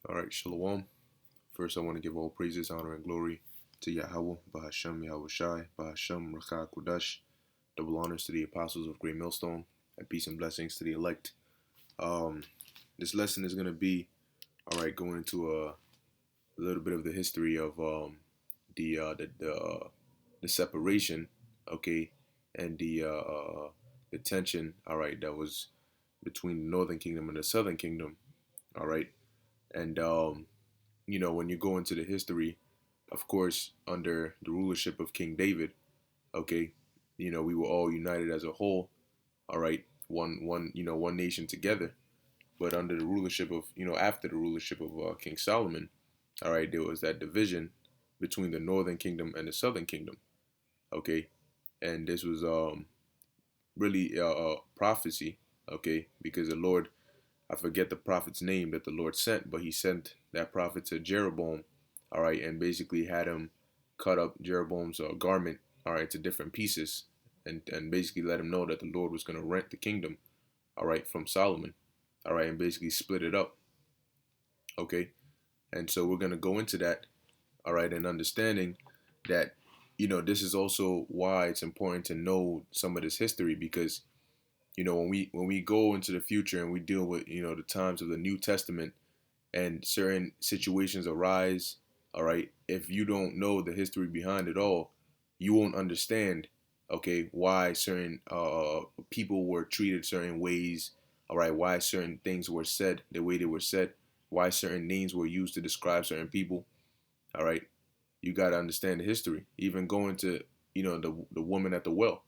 All right, Shalom. First, I want to give all praises, honor, and glory to Yahweh, Bahashem Yahweh Shai, Bahashem Rakah Kudash. Double honors to the apostles of Great Millstone, and peace and blessings to the elect. Um, this lesson is going to be, all right, going into a little bit of the history of the separation, okay, and the tension, all right, that was between the Northern Kingdom and the Southern Kingdom, all right, and when you go into the history, of course, under the rulership of King David, okay, we were all united as a whole, all right, one nation together. But under the rulership of, after the rulership of King Solomon, all right, there was that division between the Northern Kingdom and the Southern Kingdom, okay, and this was really a prophecy, okay, because the Lord, I forget the prophet's name that the Lord sent, but he sent that prophet to Jeroboam, all right, and basically had him cut up Jeroboam's garment, all right, to different pieces, and basically let him know that the Lord was going to rent the kingdom, all right, from Solomon, all right, and basically split it up, okay, and so we're going to go into that, all right, and understanding that, this is also why it's important to know some of this history because when we go into the future and we deal with the times of the New Testament and certain situations arise, all right, if you don't know the history behind it all, you won't understand, okay, why certain people were treated certain ways, all right, why certain things were said the way they were said, why certain names were used to describe certain people, all right. You got to understand the history. Even going to the woman at the well,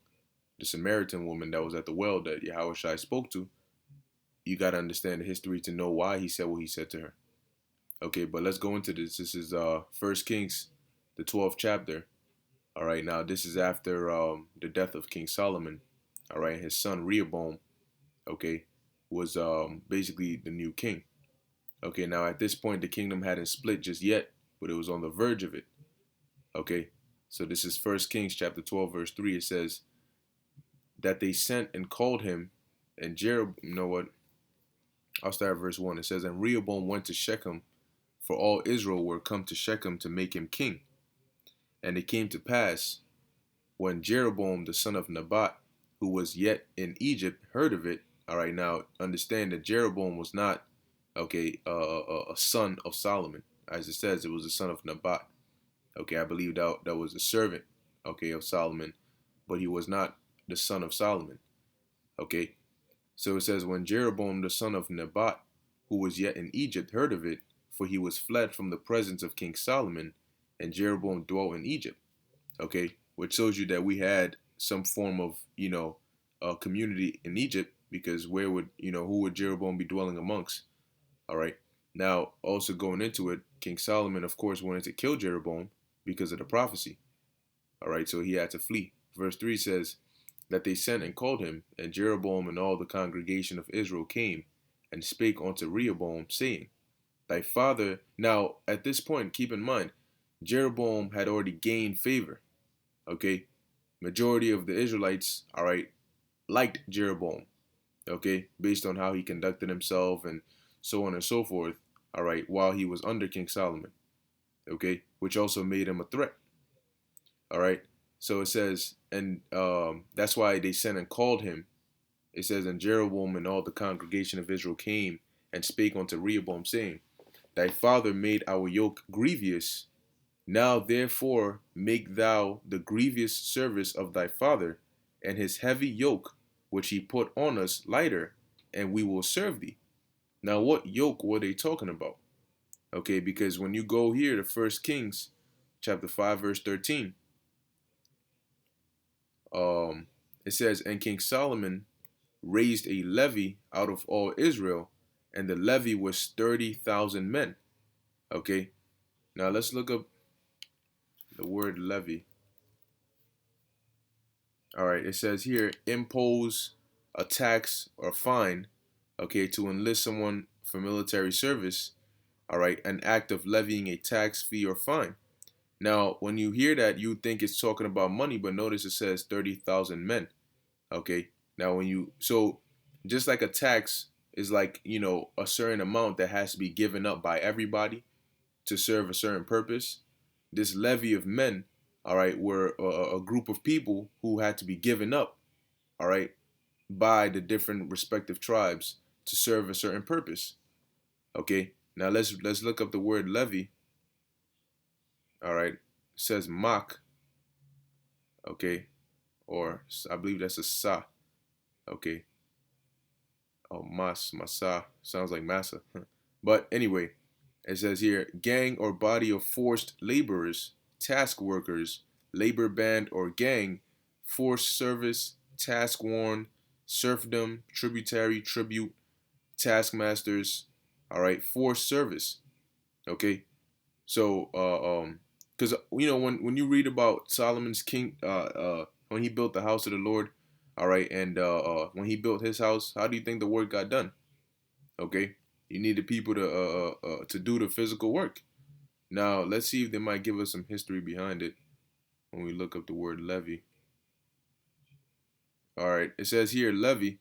the Samaritan woman that was at the well that Yahweh Shai spoke to, you got to understand the history to know why he said what he said to her. Okay, but let's go into this. This is First Kings, the 12th chapter. All right, now this is after the death of King Solomon. All right, his son Rehoboam, okay, was basically the new king. Okay, now at this point the kingdom hadn't split just yet, but it was on the verge of it. Okay, so this is First Kings chapter 12, verse 3. It says that they sent and called him, and Jeroboam, you know what? I'll start at verse 1. It says, and Rehoboam went to Shechem, for all Israel were come to Shechem to make him king. And it came to pass, when Jeroboam the son of Nebat, who was yet in Egypt, heard of it. All right, now understand that Jeroboam was not, okay, a son of Solomon. As it says, it was the son of Nebat. Okay, I believe that was a servant, okay, of Solomon, but he was not the son of Solomon. Okay, so it says, when Jeroboam the son of Nebat, who was yet in Egypt, heard of it, for he was fled from the presence of King Solomon, and Jeroboam dwelt in Egypt. Okay, which shows you that we had some form of, community in Egypt, because where would, who would Jeroboam be dwelling amongst? All right. Now, also going into it, King Solomon, of course, wanted to kill Jeroboam because of the prophecy. All right, so he had to flee. Verse 3 says, that they sent and called him, and Jeroboam and all the congregation of Israel came and spake unto Rehoboam, saying, thy father. Now, at this point, keep in mind, Jeroboam had already gained favor. Okay, majority of the Israelites, all right, liked Jeroboam. Okay, based on how he conducted himself and so on and so forth. All right, while he was under King Solomon. Okay, which also made him a threat. All right, so it says, and that's why they sent and called him. It says, and Jeroboam and all the congregation of Israel came and spake unto Rehoboam, saying, thy father made our yoke grievous. Now therefore make thou the grievous service of thy father, and his heavy yoke which he put on us lighter, and we will serve thee. Now what yoke were they talking about? Okay, because when you go here to First Kings chapter 5 verse 13, it says, and King Solomon raised a levy out of all Israel, and the levy was 30,000 men. Okay, now let's look up the word levy. All right, it says here, impose a tax or fine, okay, to enlist someone for military service. All right, an act of levying a tax, fee, or fine. Now, when you hear that, you think it's talking about money, but notice it says 30,000 men. Okay, now so just like a tax, is like, a certain amount that has to be given up by everybody to serve a certain purpose. This levy of men, all right, were a group of people who had to be given up, all right, by the different respective tribes to serve a certain purpose. Okay, now let's look up the word levy. All right, it says mach. Okay, or I believe that's a sa. Okay, oh masa sounds like massa. But anyway, it says here gang or body of forced laborers, task workers, labor band or gang, forced service, task worn, serfdom, tributary, tribute, taskmasters. All right, forced service. Okay, so because when you read about Solomon's king when he built the house of the Lord, all right, and when he built his house, how do you think the work got done? Okay, you needed people to do the physical work. Now let's see if they might give us some history behind it when we look up the word levy. All right, it says here levy,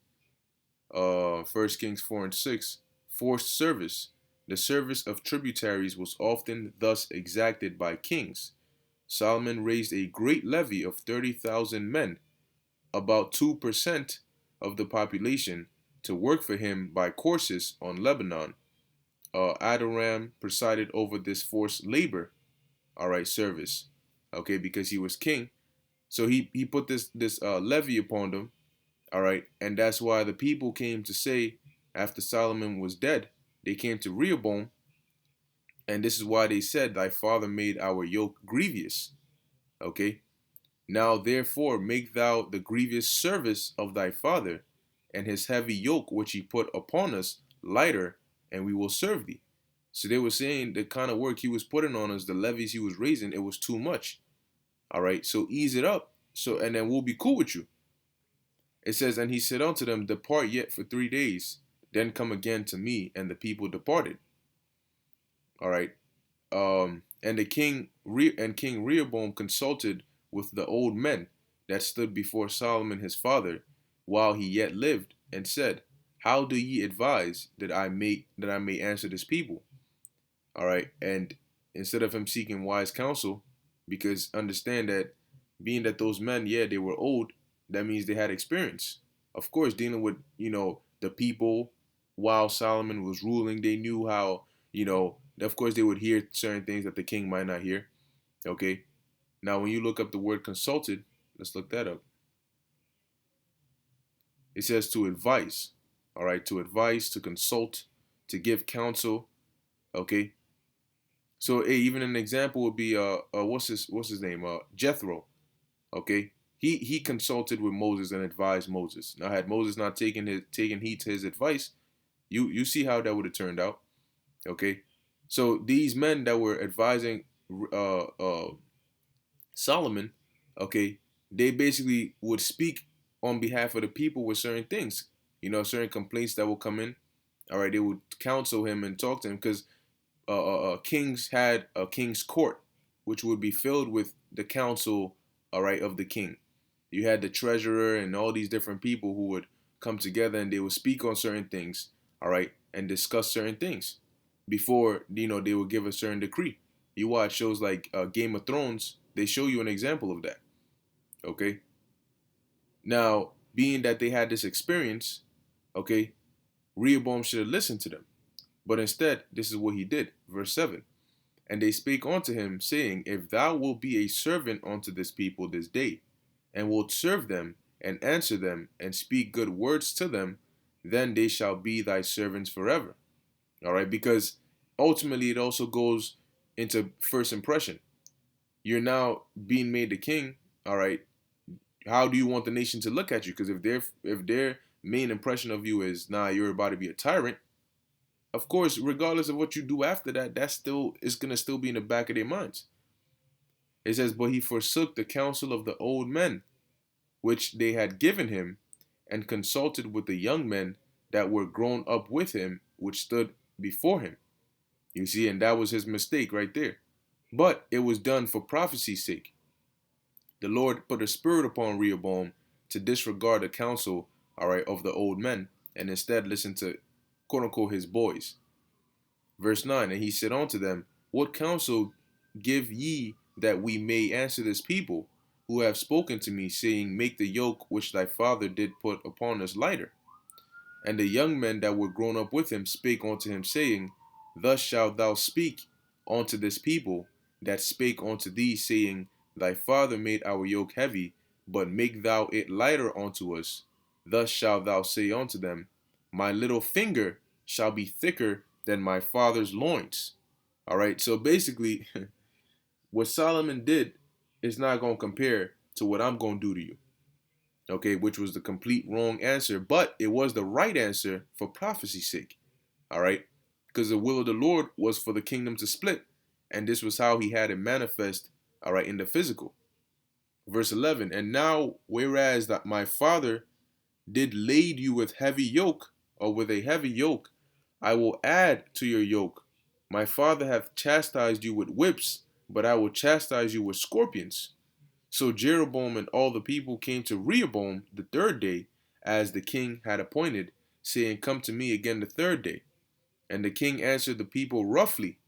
1 Kings 4:6, forced service. The service of tributaries was often thus exacted by kings. Solomon raised a great levy of 30,000 men, about 2% of the population, to work for him by courses on Lebanon. Adoram presided over this forced labor, all right, service, okay, because he was king. So he put this levy upon them, all right, and that's why the people came to say after Solomon was dead, they came to Rehoboam, and this is why they said, "Thy father made our yoke grievous." Okay, now therefore make thou the grievous service of thy father, and his heavy yoke which he put upon us lighter, and we will serve thee. So they were saying the kind of work he was putting on us, the levies he was raising, it was too much. All right, so ease it up. So and then we'll be cool with you. It says, and he said unto them, depart yet for 3 days, then come again to me. And the people departed. All right. And the King Rehoboam consulted with the old men that stood before Solomon his father, while he yet lived, and said, how do ye advise that I may answer this people? All right. And instead of him seeking wise counsel, because understand that being that those men, yeah, they were old, that means they had experience. Of course, dealing with, the people while Solomon was ruling, they knew how, of course, they would hear certain things that the king might not hear. Okay. Now, when you look up the word consulted, let's look that up. It says to advise. All right. To advise, to consult, to give counsel. Okay. So, hey, even an example would be what's his name? Jethro. Okay. He consulted with Moses and advised Moses. Now, had Moses not taken heed to his advice, you see how that would have turned out. Okay. So these men that were advising uh, uh, Solomon, okay, they basically would speak on behalf of the people with certain things, certain complaints that will come in. All right, they would counsel him and talk to him because kings had a king's court, which would be filled with the counsel, all right, of the king. You had the treasurer and all these different people who would come together and they would speak on certain things, all right, and discuss certain things before they would give a certain decree. You watch shows like Game of Thrones, they show you an example of that. Okay. Now, being that they had this experience, okay, Rehoboam should have listened to them. But instead, this is what he did. Verse 7. And they spake unto him, saying, if thou wilt be a servant unto this people this day, and wilt serve them, and answer them, and speak good words to them, then they shall be thy servants forever. All right, because ultimately it also goes into first impression. You're now being made the king. All right, how do you want the nation to look at you? Because if their main impression of you is, nah, you're about to be a tyrant, of course, regardless of what you do after that, that still is gonna still be in the back of their minds. It says, but he forsook the counsel of the old men, which they had given him, and consulted with the young men that were grown up with him, which stood before him. You see, and that was his mistake right there. But it was done for prophecy's sake. The Lord put a spirit upon Rehoboam to disregard the counsel, all right, of the old men, and instead listen to quote unquote, his boys. Verse 9, and he said unto them, what counsel give ye that we may answer this people, who have spoken to me, saying, make the yoke which thy father did put upon us lighter? And the young men that were grown up with him spake unto him, saying, thus shalt thou speak unto this people that spake unto thee, saying, thy father made our yoke heavy, but make thou it lighter unto us. Thus shalt thou say unto them, my little finger shall be thicker than my father's loins. All right, so basically, what Solomon did is not going to compare to what I'm going to do to you. Okay, which was the complete wrong answer, but it was the right answer for prophecy's sake. All right, because the will of the Lord was for the kingdom to split, and this was how he had it manifest, all right, in the physical. Verse 11, and now, whereas that my father did lade you with heavy yoke, or with a heavy yoke, I will add to your yoke. My father hath chastised you with whips, but I will chastise you with scorpions. So Jeroboam and all the people came to Rehoboam the third day, as the king had appointed, saying, come to me again the third day. And the king answered the people roughly,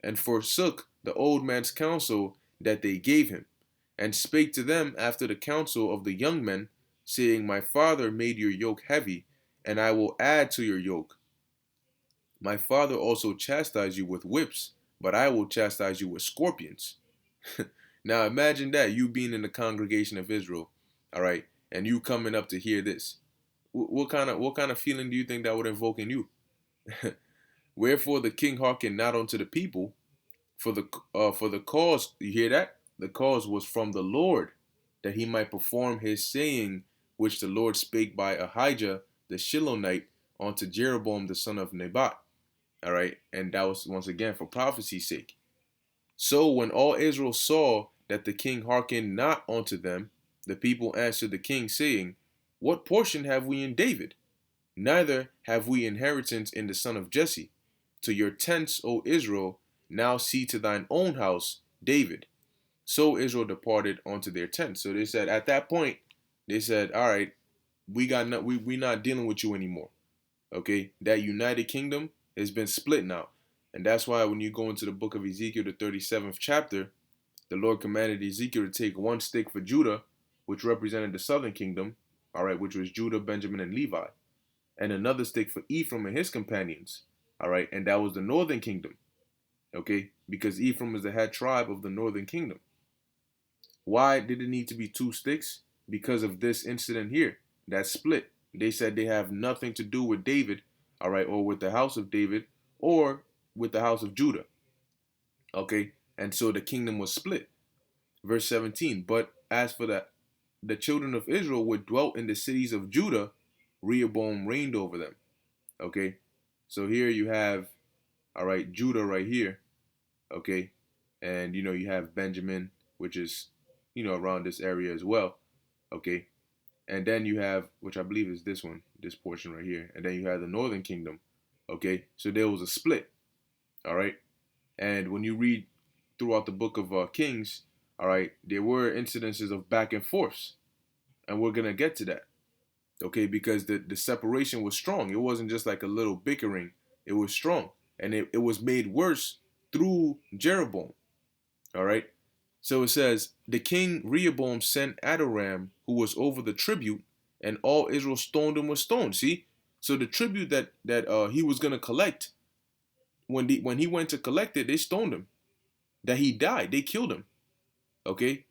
and forsook the old man's counsel that they gave him, and spake to them after the counsel of the young men, saying, my father made your yoke heavy, and I will add to your yoke. My father also chastised you with whips, but I will chastise you with scorpions. Now imagine that, you being in the congregation of Israel, all right, and you coming up to hear this. What kind of feeling do you think that would invoke in you? Wherefore the king hearkened not unto the people, for the cause. You hear that? The cause was from the Lord, that he might perform his saying, which the Lord spake by Ahijah the Shilonite unto Jeroboam the son of Nebat. All right, and that was once again for prophecy's sake. So when all Israel saw that the king hearkened not unto them, the people answered the king, saying, what portion have we in David? Neither have we inheritance in the son of Jesse. To your tents, O Israel, now see to thine own house, David. So Israel departed unto their tents. So they said, at that point, they said, all right, we not dealing with you anymore. Okay, that united kingdom has been split now. And that's why when you go into the book of Ezekiel, the 37th chapter, the Lord commanded Ezekiel to take one stick for Judah, which represented the southern kingdom, all right, which was Judah, Benjamin, and Levi, and another stick for Ephraim and his companions, all right, and that was the northern kingdom, okay, because Ephraim is the head tribe of the northern kingdom. Why did it need to be two sticks? Because of this incident here, that split. They said they have nothing to do with David, all right, or with the house of David, or with the house of Judah, okay, and so the kingdom was split. Verse 17, but as for the children of Israel which dwelt in the cities of Judah, Rehoboam reigned over them. Okay, so here you have, all right, Judah right here, okay, and you have Benjamin, which is around this area as well, okay, and then you have, which I believe is this one, this portion right here, and then you have the northern kingdom, okay, so there was a split, all right, and when you read throughout the book of Kings, all right, there were incidences of back and forths, and we're gonna get to that, okay, because the separation was strong. It wasn't just like a little bickering, it was strong, and it was made worse through Jeroboam, all right. So it says, the king Rehoboam sent Adoram, who was over the tribute, and all Israel stoned him with stones. See, so the tribute that he was gonna collect, when he went to collect it, they stoned him. That he died, they killed him, okay,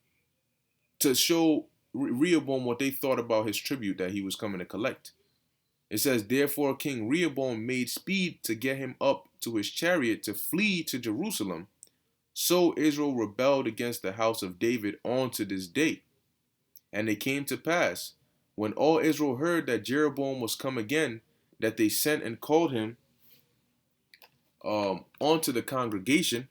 to show Rehoboam what they thought about his tribute that he was coming to collect. It says, therefore King Rehoboam made speed to get him up to his chariot to flee to Jerusalem. So Israel rebelled against the house of David on to this day. And it came to pass, when all Israel heard that Jeroboam was come again, that they sent and called him onto the congregation,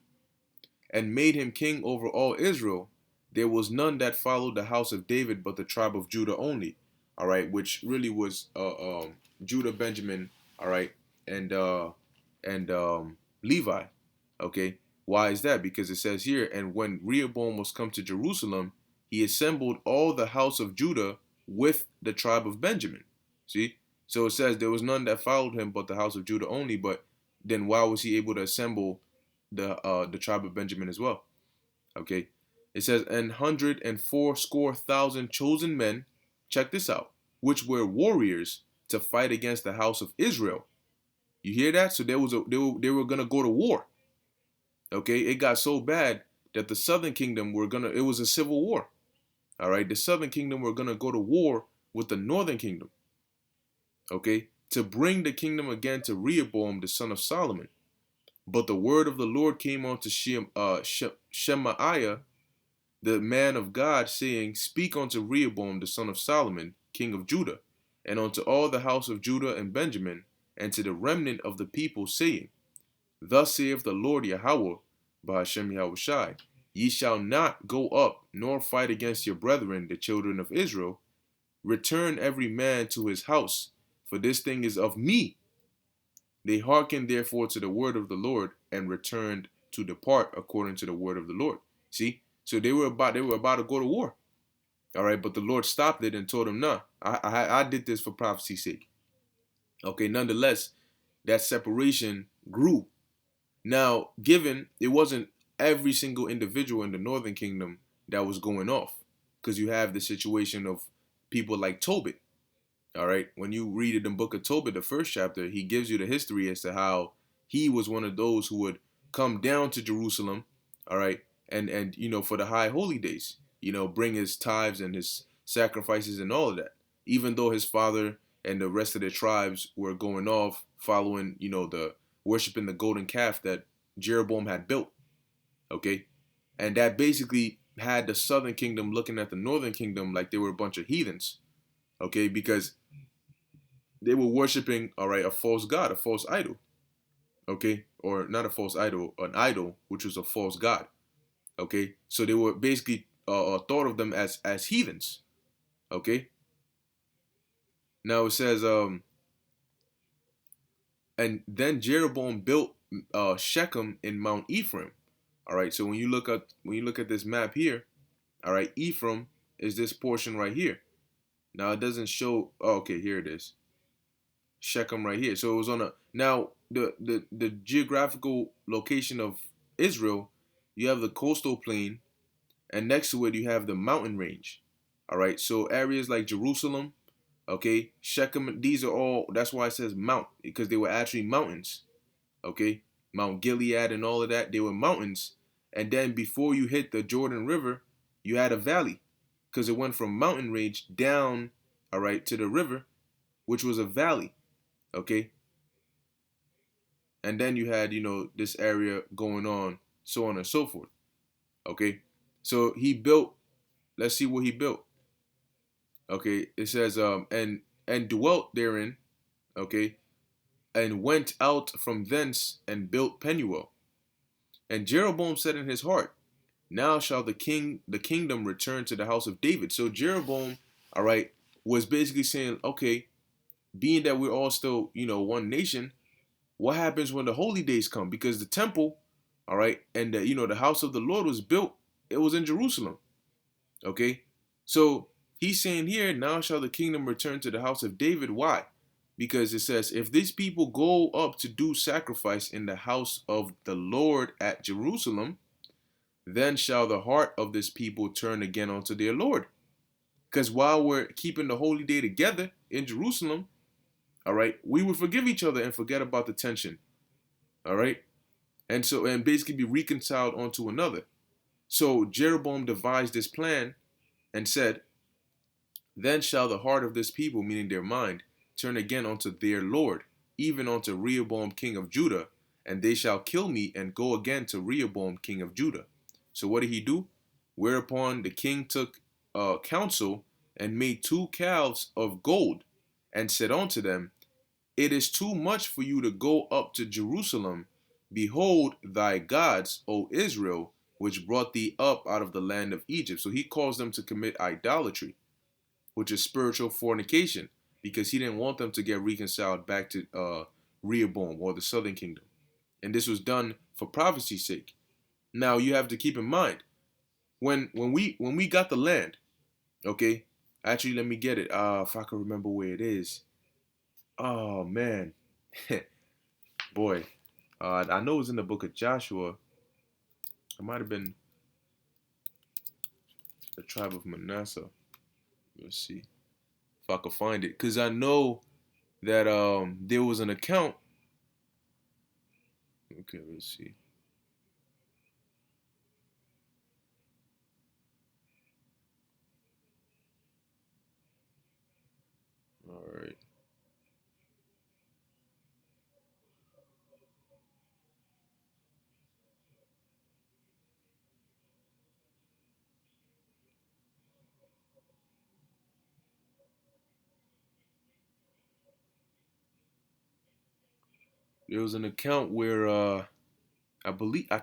and made him king over all Israel. There was none that followed the house of David but the tribe of Judah only, all right, which really was Judah, Benjamin, all right, and Levi, okay. Why is that? Because it says here, and when Rehoboam was come to Jerusalem, he assembled all the house of Judah with the tribe of Benjamin. See, So it says there was none that followed him but the house of Judah only. But then why was he able to assemble the tribe of Benjamin as well? Okay. It says, and 180,000 chosen men, check this out, which were warriors to fight against the house of Israel. You hear that? So they were gonna go to war. Okay, it got so bad that the southern kingdom it was a civil war. All right, the southern kingdom were gonna go to war with the northern kingdom. Okay, to bring the kingdom again to Rehoboam, the son of Solomon. But the word of the Lord came unto Shemaiah, the man of God, saying, Speak unto Rehoboam, the son of Solomon, king of Judah, and unto all the house of Judah and Benjamin, and to the remnant of the people, saying, Thus saith the Lord Yahweh, by Hashem Yahushai, Ye shall not go up, nor fight against your brethren, the children of Israel. Return every man to his house, for this thing is of me. They hearkened therefore to the word of the Lord, and returned to depart according to the word of the Lord. See? So they were about to go to war. All right, but the Lord stopped it and told them, "Nah, I did this for prophecy's sake." Okay, nonetheless, that separation grew. Now, given it wasn't every single individual in the northern kingdom that was going off, because you have the situation of people like Tobit. All right, when you read it in Book of Tobit, the first chapter, he gives you the history as to how he was one of those who would come down to Jerusalem. All right, and for the high holy days, bring his tithes and his sacrifices and all of that. Even though his father and the rest of the tribes were going off following, the worshiping the golden calf that Jeroboam had built. Okay, and that basically had the southern kingdom looking at the northern kingdom like they were a bunch of heathens. Okay, because they were worshiping, all right, a false god, a false idol. Okay, or not a false idol, an idol, which was a false god. Okay, so they were basically thought of them as heathens. Okay, now it says and then Jeroboam built Shechem in Mount Ephraim. All right, so when you look at this map here, all right, Ephraim is this portion right here. Now it doesn't show. Oh, okay, here it is. Shechem right here. So it was on a now the geographical location of Israel. You have the coastal plain, and next to it you have the mountain range. All right, so areas like Jerusalem, okay, Shechem. These are all. That's why it says mount, because they were actually mountains. Okay, Mount Gilead and all of that. They were mountains, and then before you hit the Jordan River, you had a valley, because it went from mountain range down, all right, to the river, which was a valley. Okay, and then you had this area going on, so on and so forth. Okay, so he built. Let's see what he built. Okay, it says and dwelt therein. Okay, and went out from thence and built Penuel. And Jeroboam said in his heart, Now shall the kingdom return to the house of David. So Jeroboam, all right, was basically saying, okay, being that we're all still one nation, what happens when the holy days come? Because the temple, all right, and the house of the Lord was built. It was in Jerusalem. Okay, so he's saying here, now shall the kingdom return to the house of David. Why? Because it says, if these people go up to do sacrifice in the house of the Lord at Jerusalem, then shall the heart of this people turn again unto their Lord. Because while we're keeping the holy day together in Jerusalem, all right, we would forgive each other and forget about the tension. All right, and basically be reconciled onto another. So Jeroboam devised this plan and said, Then shall the heart of this people, meaning their mind, turn again unto their Lord, even unto Rehoboam king of Judah, and they shall kill me and go again to Rehoboam king of Judah. So what did he do? Whereupon the king took counsel and made 2 calves of gold, and said unto them, It is too much for you to go up to Jerusalem. Behold thy gods, O Israel, which brought thee up out of the land of Egypt. So he calls them to commit idolatry, which is spiritual fornication, because he didn't want them to get reconciled back to Rehoboam or the southern kingdom. And this was done for prophecy's sake. Now you have to keep in mind, when we got the land, okay, actually let me get it. If I can remember where it is. Oh man, boy, I know it was in the book of Joshua. It might have been the tribe of Manasseh. Let's see if I could find it, cause I know that there was an account. Okay, let's see. All right. There was an account where I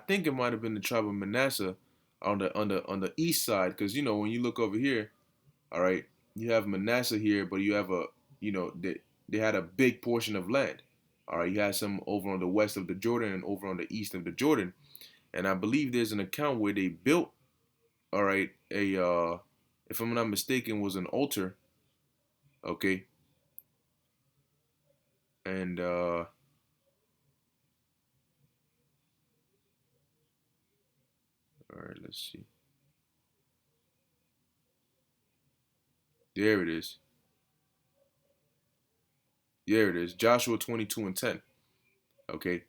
think it might have been the tribe of Manasseh on the east side, because when you look over here, all right, you have Manasseh here, but you have they had a big portion of land. All right, you had some over on the west of the Jordan and over on the east of the Jordan, and I believe there's an account where they built, all right, a if I'm not mistaken, was an altar, okay, and all right, let's see, there it is, there it is, Joshua 22:10, okay.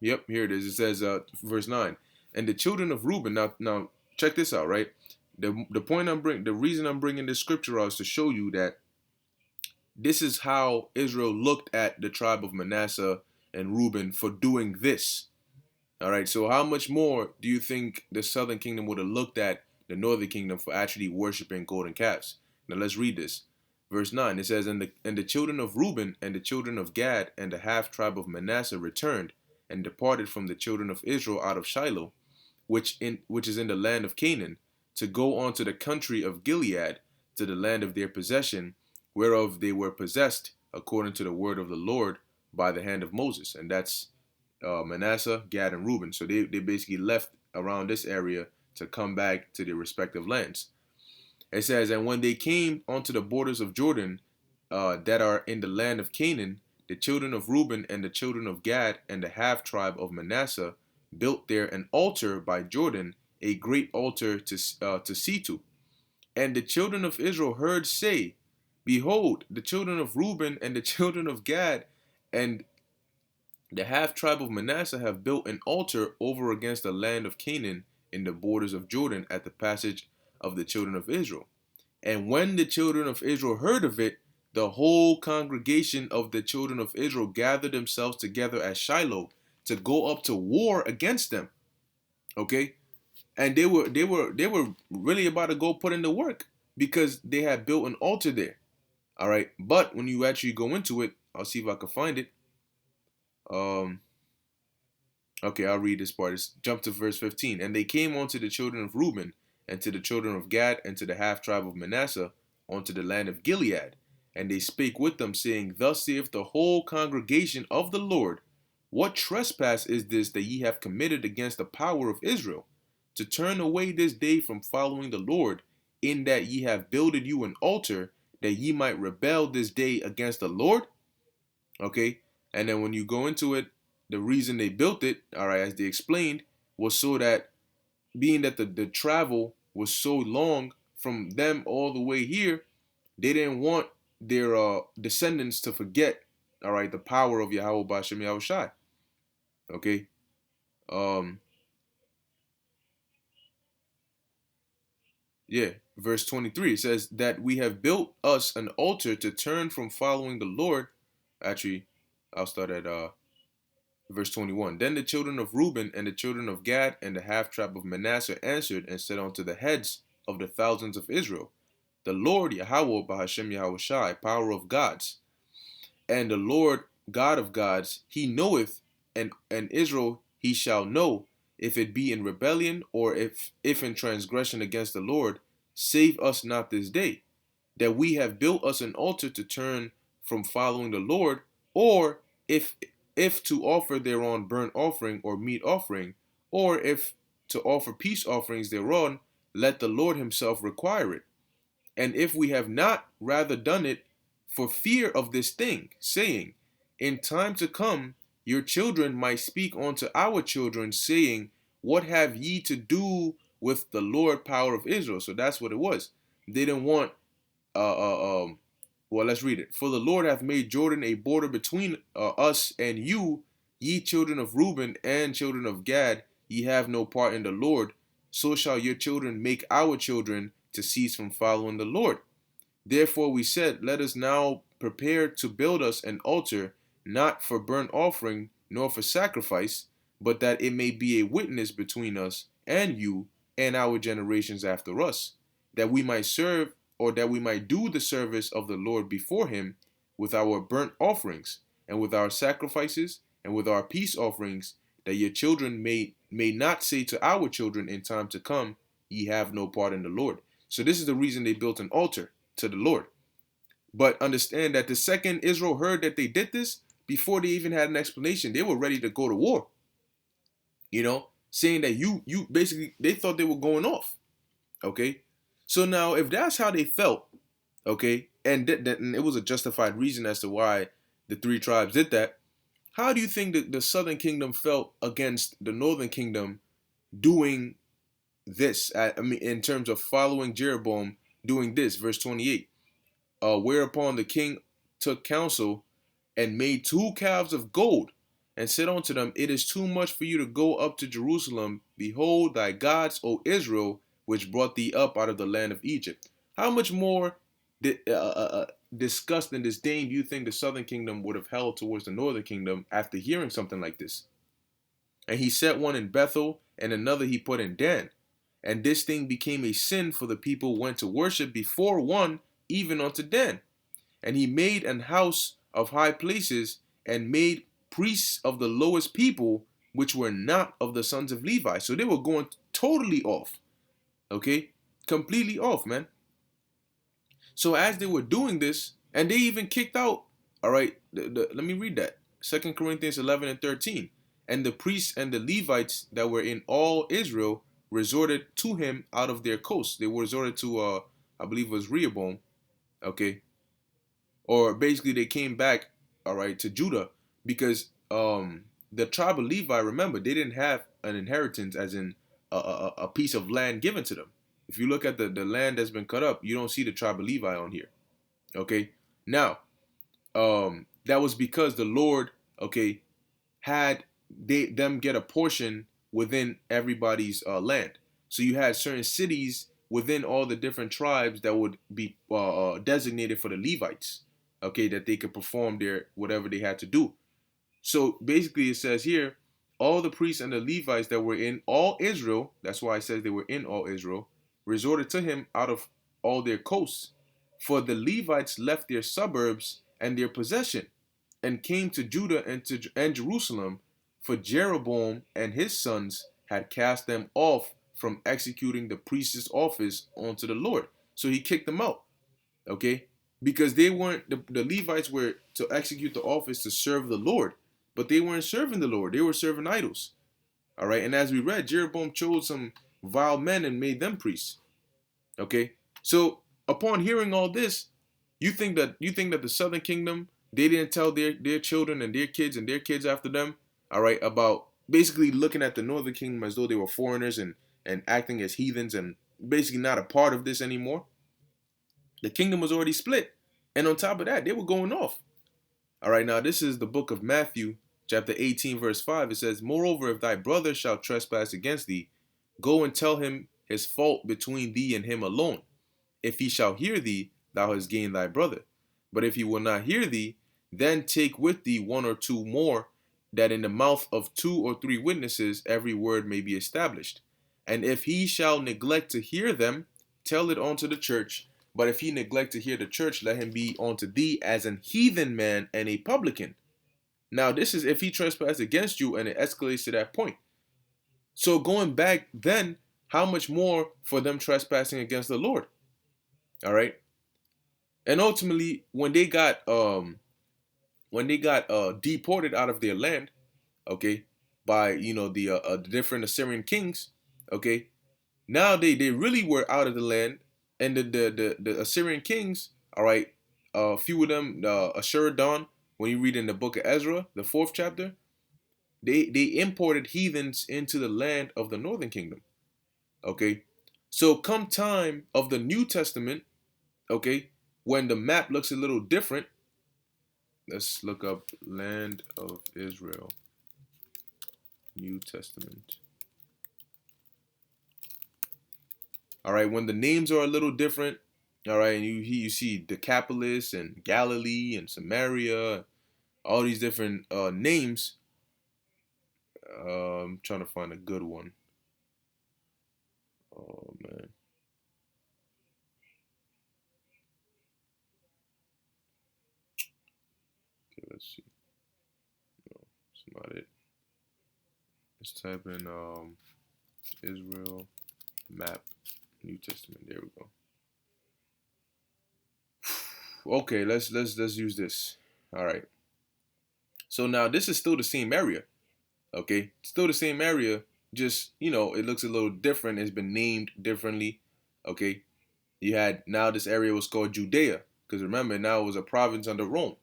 Yep, here it is. It says, verse 9, and the children of Reuben. Now, check this out, right? The reason I'm bringing this scripture out is to show you that this is how Israel looked at the tribe of Manasseh and Reuben for doing this. All right, so how much more do you think the southern kingdom would have looked at the northern kingdom for actually worshiping golden calves? Now let's read this. Verse 9, it says, and the children of Reuben and the children of Gad and the half tribe of Manasseh returned and departed from the children of Israel out of Shiloh, which is in the land of Canaan, to go on to the country of Gilead, to the land of their possession, whereof they were possessed, according to the word of the Lord by the hand of Moses. And that's Manasseh, Gad, and Reuben. So they basically left around this area to come back to their respective lands. It says, and when they came onto the borders of Jordan, that are in the land of Canaan, the children of Reuben and the children of Gad and the half tribe of Manasseh built there an altar by Jordan, a great altar to see to. And the children of Israel heard say, behold, the children of Reuben and the children of Gad and the half tribe of Manasseh have built an altar over against the land of Canaan in the borders of Jordan at the passage of the children of Israel. And when the children of Israel heard of it, the whole congregation of the children of Israel gathered themselves together at Shiloh to go up to war against them. Okay? And they were really about to go put in the work because they had built an altar there. All right? But when you actually go into it, I'll see if I can find it. Um Okay, I'll read this part. It's jump to verse 15. And they came unto the children of Reuben, and to the children of Gad, and to the half tribe of Manasseh, unto the land of Gilead. And they spake with them, saying, thus saith the whole congregation of the Lord, what trespass is this that ye have committed against the power of Israel, to turn away this day from following the Lord, in that ye have builded you an altar, that ye might rebel this day against the Lord? Okay, and then when you go into it, the reason they built it, all right, as they explained, was so that being that the travel was so long from them all the way here, they didn't want their descendants to forget, all right, the power of Yahweh Bashem Yahushai. Okay, um yeah, verse 23, it says that we have built us an altar to turn from following the Lord. Actually, I'll start at verse 21. Then the children of Reuben and the children of Gad and the half tribe of Manasseh answered and said unto the heads of the thousands of Israel, the Lord Yahweh Bahashem Yahushai, power of gods, and the Lord God of gods, he knoweth, and Israel he shall know, if it be in rebellion or if in transgression against the Lord, save us not this day, that we have built us an altar to turn from following the Lord, or if to offer thereon burnt offering or meat offering, or if to offer peace offerings thereon, let the Lord himself require it. And if we have not rather done it, for fear of this thing, saying, in time to come, your children might speak unto our children, saying, what have ye to do with the Lord power of Israel? So that's what it was. They didn't want, well, let's read it. For the Lord hath made Jordan a border between us and you, ye children of Reuben and children of Gad, ye have no part in the Lord. So shall your children make our children to cease from following the Lord. Therefore we said, let us now prepare to build us an altar, not for burnt offering, nor for sacrifice, but that it may be a witness between us and you and our generations after us, that we might serve, or that we might do the service of the Lord before him with our burnt offerings, and with our sacrifices, and with our peace offerings, that your children may not say to our children in time to come, ye have no part in the Lord. So this is the reason they built an altar to the Lord. But understand that the second Israel heard that they did this, before they even had an explanation, they were ready to go to war. Saying that you basically, they thought they were going off. Okay? So now, if that's how they felt, okay, and it was a justified reason as to why the three tribes did that, how do you think that the southern kingdom felt against the northern kingdom doing this? I mean, in terms of following Jeroboam doing this, verse 28. Whereupon the king took counsel and made 2 calves of gold, and said unto them, it is too much for you to go up to Jerusalem. Behold thy gods, O Israel, which brought thee up out of the land of Egypt. How much more disgust and disdain do you think the southern kingdom would have held towards the northern kingdom after hearing something like this? And he set one in Bethel, and another he put in Dan. And this thing became a sin, for the people went to worship before one, even unto Dan. And he made an house of high places, and made priests of the lowest people, which were not of the sons of Levi. So they were going totally off. Okay? Completely off, man. So as they were doing this, and they even kicked out, all right, let me read that. 2 Corinthians 11 and 13. And the priests and the Levites that were in all Israel resorted to him out of their coasts. They were resorted to, I believe it was Rehoboam, okay? Or basically they came back, all right, to Judah, because the tribe of Levi, remember, they didn't have an inheritance, as in a piece of land given to them. If you look at the land that's been cut up, you don't see the tribe of Levi on here. Okay. Now, that was because the Lord, okay, had them get a portion within everybody's land. So you had certain cities within all the different tribes that would be designated for the Levites, okay, that they could perform their whatever they had to do. So basically it says here, all the priests and the Levites that were in all Israel, that's why it says they were in all Israel, resorted to him out of all their coasts. For the Levites left their suburbs and their possession, and came to Judah and Jerusalem, for Jeroboam and his sons had cast them off from executing the priest's office unto the Lord. So he kicked them out, okay? Because they weren't, the Levites were to execute the office to serve the Lord, but they weren't serving the Lord. They were serving idols, all right? And as we read, Jeroboam chose some vile men and made them priests, okay? So upon hearing all this, you think that the southern kingdom, they didn't tell their children and their kids after them, all right, about basically looking at the northern kingdom as though they were foreigners and acting as heathens and basically not a part of this anymore. The kingdom was already split. And on top of that, they were going off. All right, now this is the book of Matthew, chapter 18, verse 5. It says, moreover, if thy brother shall trespass against thee, go and tell him his fault between thee and him alone. If he shall hear thee, thou hast gained thy brother. But if he will not hear thee, then take with thee 1 or 2 more, that in the mouth of 2 or 3 witnesses every word may be established. And if he shall neglect to hear them, tell it unto the church. But if he neglect to hear the church, let him be unto thee as an heathen man and a publican. Now this is if he trespass against you and it escalates to that point. So going back then, how much more for them trespassing against the Lord? All right. And ultimately, when they got deported out of their land, okay, by the different Assyrian kings, okay, now they really were out of the land, and the Assyrian kings, all right, a few of them, Ashuradon, when you read in the book of Ezra, the fourth chapter, they imported heathens into the land of the northern kingdom. Okay, so come time of the New Testament, okay, when the map looks a little different, let's look up land of Israel, New Testament. All right, when the names are a little different, all right, and you see Decapolis and Galilee and Samaria, all these different names. I'm trying to find a good one. Oh man. Okay, let's see. No, it's not it. Let's type in Israel map New Testament. There we go. Okay, let's use this. All right. So now this is still the same area. Okay, still the same area. Just it looks a little different. It's been named differently. Okay, you had now this area was called Judea because remember now it was a province under Rome.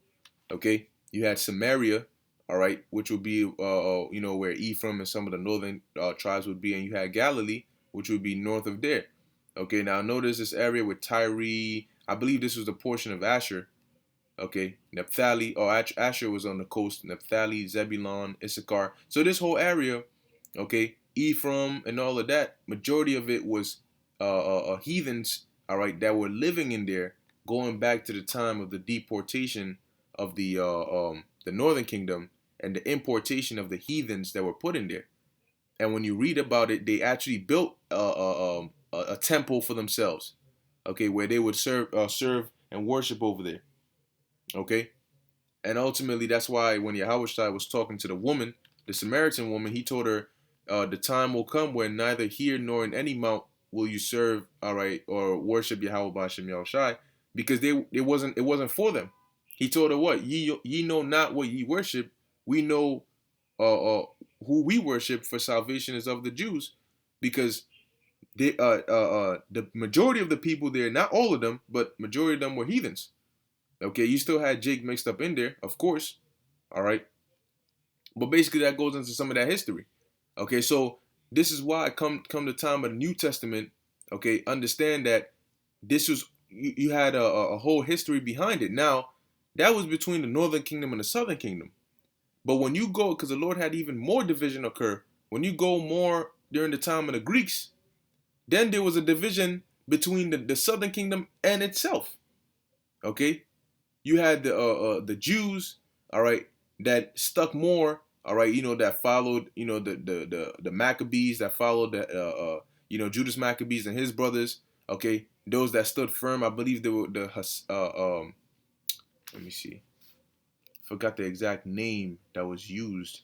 Okay, you had Samaria, all right, which would be where Ephraim and some of the northern tribes would be, and you had Galilee, which would be north of there. Okay, now notice this area with Tyre. I believe this was a portion of Asher. Okay, Naphtali. Oh, Asher was on the coast. Naphtali, Zebulon, Issachar. So this whole area, okay, Ephraim and all of that, majority of it was heathens, all right, that were living in there, going back to the time of the deportation of the northern kingdom and the importation of the heathens that were put in there. And when you read about it, they actually built a temple for themselves, okay, where they would serve and worship over there, okay. And ultimately, that's why when Yahushua was talking to the woman, the Samaritan woman, he told her, the time will come when neither here nor in any mount will you serve, all right, or worship Yahweh Bashem Yahushai, because it wasn't for them. He told her what? Ye know not what ye worship. We know uh, uh, who we worship, for salvation is of the Jews, because the majority of the people there, not all of them, but majority of them were heathens. Okay, you still had Jake mixed up in there, of course. All right, but basically that goes into some of that history. Okay, so this is why come the time of the New Testament. Okay, understand that this was you had a whole history behind it. Now that was between the Northern Kingdom and the Southern Kingdom. But when you go, because the Lord had even more division occur, when you go more during the time of the Greeks, then there was a division between the Southern Kingdom and itself. Okay, you had the Jews, all right, that stuck more, all right, that followed, the Maccabees that followed the Judas Maccabees and his brothers, okay, those that stood firm. I believe they were let me see, forgot the exact name that was used.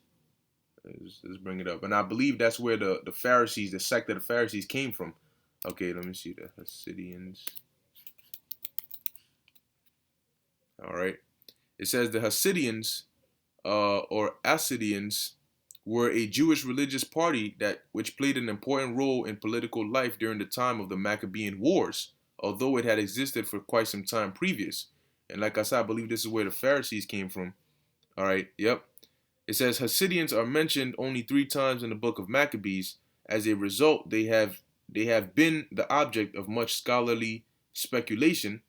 Let's bring it up, and I believe that's where the Pharisees, the sect of the Pharisees, came from. Okay, let me see, the Hasidians. All right. It says the Hasidians or Asidians were a Jewish religious party which played an important role in political life during the time of the Maccabean Wars, although it had existed for quite some time previous. And like I said, I believe this is where the Pharisees came from. All right, yep. It says Hasidians are mentioned only 3 times in the book of Maccabees. As a result, they have been the object of much scholarly speculation.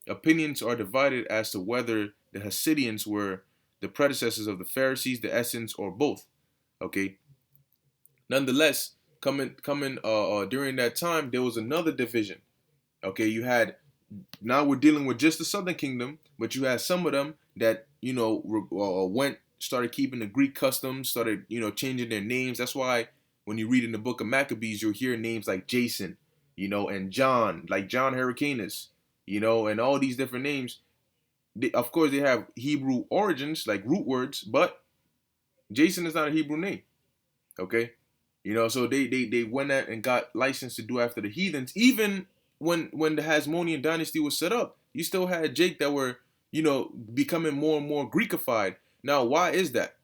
Opinions are divided as to whether the Hasidians were the predecessors of the Pharisees, the Essenes, or both. Okay. Nonetheless, coming during that time, there was another division. Okay, you had, now we're dealing with just the Southern Kingdom, but you had some of them that started keeping the Greek customs, started changing their names. That's why when you read in the book of Maccabees, you'll hear names like Jason, and John, like John Hyrcanus, and all these different names. Of course, they have Hebrew origins, like root words, but Jason is not a Hebrew name. Okay, so they went out and got licensed to do after the heathens. Even when the Hasmonean dynasty was set up, you still had Jake that were becoming more and more Greekified. Now, why is that?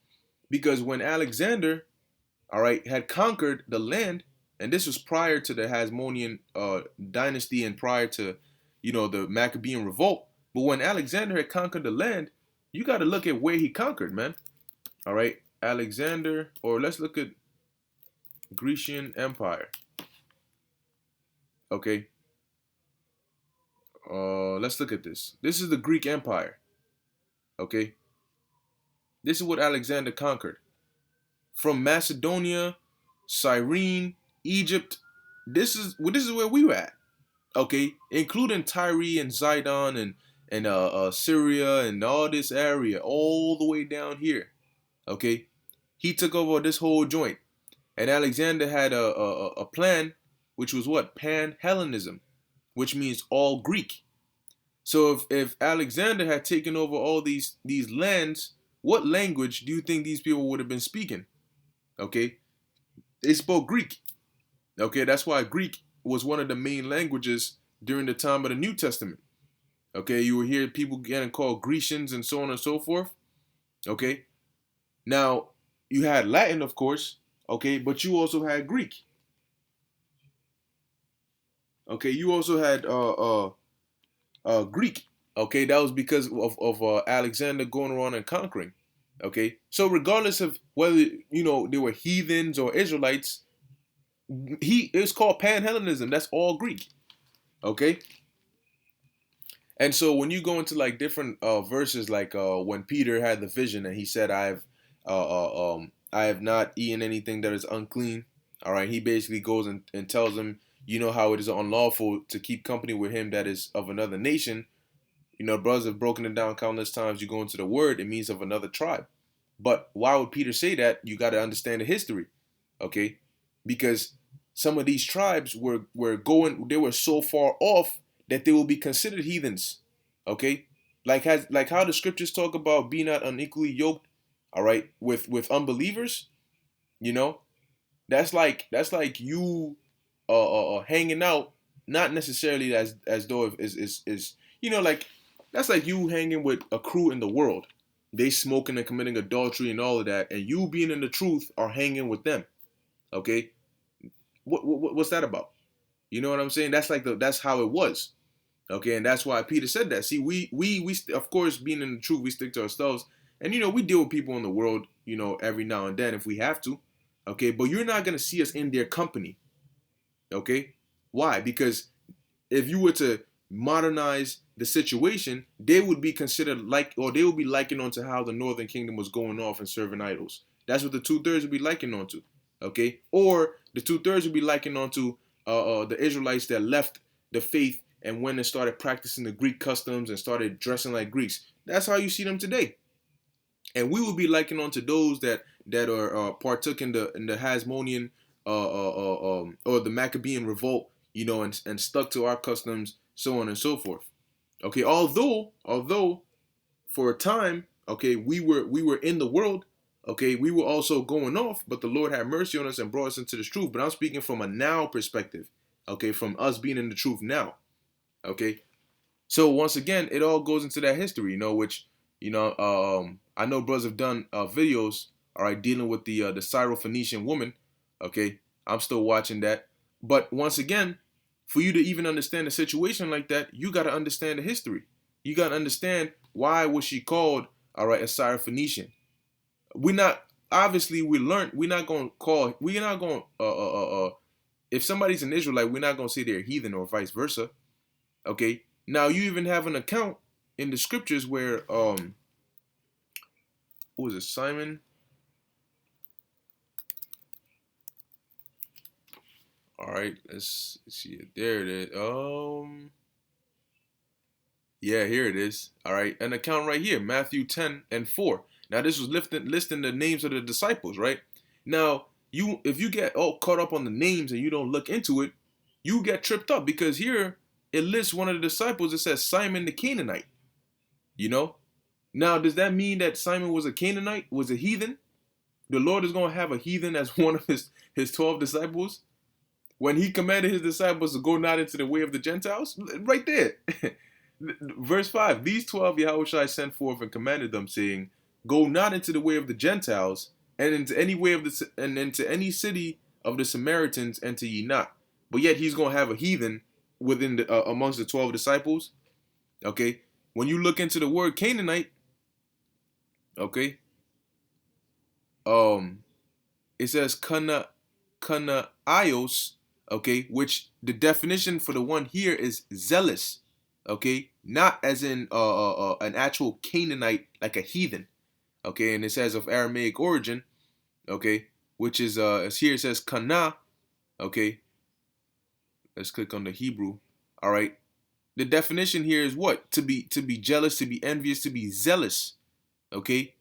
Because when Alexander, all right, had conquered the land, and this was prior to the Hasmonean dynasty and prior to the Maccabean revolt. But when Alexander had conquered the land, you got to look at where he conquered, man. All right, Alexander, or let's look at Grecian Empire. Okay, let's look at this. This is the Greek Empire. Okay, this is what Alexander conquered from Macedonia, Cyrene, Egypt. This is where we were at. Okay, including Tyre and Zidon and Syria and all this area, all the way down here. Okay, he took over this whole joint, and Alexander had a plan, which was what, Pan-Hellenism, which means all Greek. So if Alexander had taken over all these lands, what language do you think these people would have been speaking? Okay, they spoke Greek. Okay, that's why Greek was one of the main languages during the time of the New Testament. Okay, you will hear people getting called Grecians and so on and so forth. Okay, now you had Latin, of course. Okay, but you also had Greek. Okay, you also had Greek. Okay, that was because of Alexander going around and conquering. Okay, so regardless of whether they were heathens or Israelites, it's called Pan-Hellenism. That's all Greek. Okay, and so when you go into like different verses, like when Peter had the vision and he said, I have not eaten anything that is unclean." All right, he basically goes and tells him, you know how it is unlawful to keep company with him that is of another nation. Brothers have broken it down countless times. You go into the word, it means of another tribe. But why would Peter say that? You got to understand the history, okay? Because some of these tribes they were so far off that they will be considered heathens, okay? Like how the scriptures talk about be not unequally yoked, all right, with unbelievers. You know, that's like you hanging out, not necessarily as though is like that's like you hanging with a crew in the world. They smoking and committing adultery and all of that, and you being in the truth are hanging with them. Okay, what's that about? You know what I'm saying? That's how it was. Okay, and that's why Peter said that. See, we of course, being in the truth, we stick to ourselves, and we deal with people in the world, every now and then if we have to. Okay, but you're not gonna see us in their company. Okay, why? Because if you were to modernize the situation, they would be considered or they would be likened onto how the Northern Kingdom was going off and serving idols. That's what the 2/3 would be likened onto. Okay, or the 2/3 would be likened onto the Israelites that left the faith and went and started practicing the Greek customs and started dressing like Greeks. That's how you see them today. And we would be likened onto those that are partook in the Hasmonean or the Maccabean revolt, and stuck to our customs, so on and so forth. Okay, although for a time, okay, we were in the world, okay, we were also going off, but the Lord had mercy on us and brought us into this truth. But I'm speaking from a now perspective, okay, from us being in the truth now, okay. So once again, it all goes into that history, which I know brothers have done videos, all right, dealing with the Syro-Phoenician woman, okay. I'm still watching that, but once again, for you to even understand a situation like that, you got to understand the history. You got to understand why was she called, all right, a Syro-Phoenician. We're not obviously we learned we're not going to call we're not going if somebody's an Israelite, we're not going to say they're heathen or vice versa. Okay. Now you even have an account in the scriptures where who was it, Simon? All right, let's see it. There it is. Yeah, here it is. All right, an account right here, Matthew 10:4. Now this was listing the names of the disciples, right? Now if you get all caught up on the names and you don't look into it, you get tripped up because here it lists one of the disciples. It says Simon the Canaanite. Now does that mean that Simon was a Canaanite, was a heathen? The Lord is going to have a heathen as one of his 12 disciples? When he commanded his disciples to go not into the way of the Gentiles? Right there. Verse 5, these 12 Yahushua sent forth and commanded them, saying, go not into the way of the Gentiles, and into any way and into any city of the Samaritans enter ye not. But yet he's going to have a heathen within amongst the 12 disciples. Okay. when you look into the word Canaanite, okay, um, it says Kanaios, okay, which the definition for the one here is zealous, okay, not as in an actual Canaanite like a heathen, okay, and it says of Aramaic origin, okay, which is as here it says Kana, okay. Let's click on the Hebrew. All right. The definition here is what? To be jealous, to be envious, to be zealous. Okay.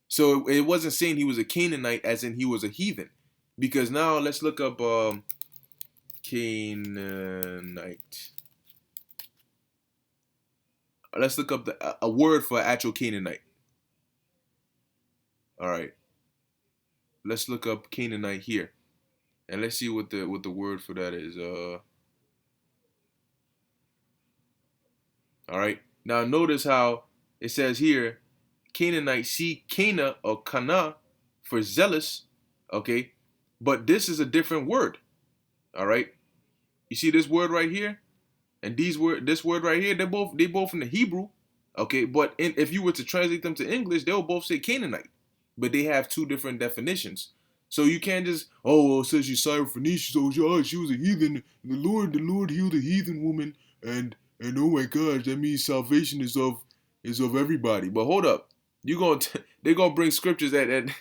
So it wasn't saying he was a Canaanite as in he was a heathen. Because now let's look up Canaanite. Let's look up a word for actual Canaanite. All right. Let's look up Canaanite here. And let's see what the word for that is. All right. Now notice how it says here, Canaanite, see Cana or Kana for zealous, okay? But this is a different word. All right. You see this word right here? And this word right here, they both in the Hebrew, okay? But if you were to translate them to English, they'll both say Canaanite. But they have two different definitions. So you can't just, oh, well, it says she's Syrophoenician, so she was a heathen. The Lord healed a heathen woman, and oh my gosh, that means salvation is of everybody. But hold up, they're gonna bring scriptures that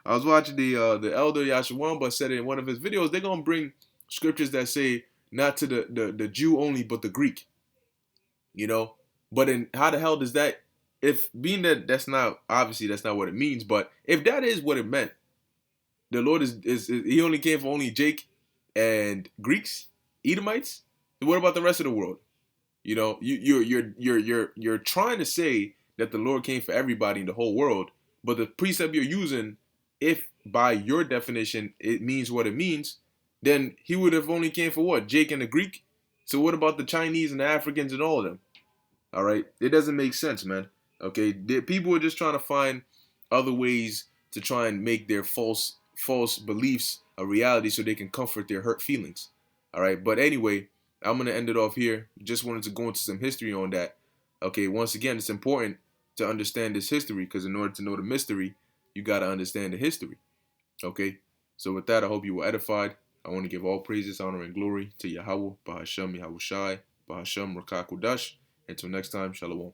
I was watching the elder Yashawamba said it in one of his videos. They're gonna bring scriptures that say not to the Jew only, but the Greek. You know, but in how the hell does that? If being that that's not obviously that's not what it means, but if that is what it meant, the Lord is he only came for only Jake and Greeks, Edomites. What about the rest of the world? You know, you're trying to say that the Lord came for everybody in the whole world, but the precept you're using, if by your definition it means what it means, then he would have only came for what? Jake and the Greek? So what about the Chinese and the Africans and all of them? All right, it doesn't make sense, man. Okay, people are just trying to find other ways to try and make their false beliefs a reality so they can comfort their hurt feelings. All right, but anyway, I'm gonna end it off here. Just wanted to go into some history on that. Okay, once again, it's important to understand this history because in order to know the mystery, you gotta understand the history. Okay, so with that, I hope you were edified. I want to give all praises, honor, and glory to Yahweh, Bahashem, Yahushai, Bahashem, Rakakudash. Until next time, Shalom.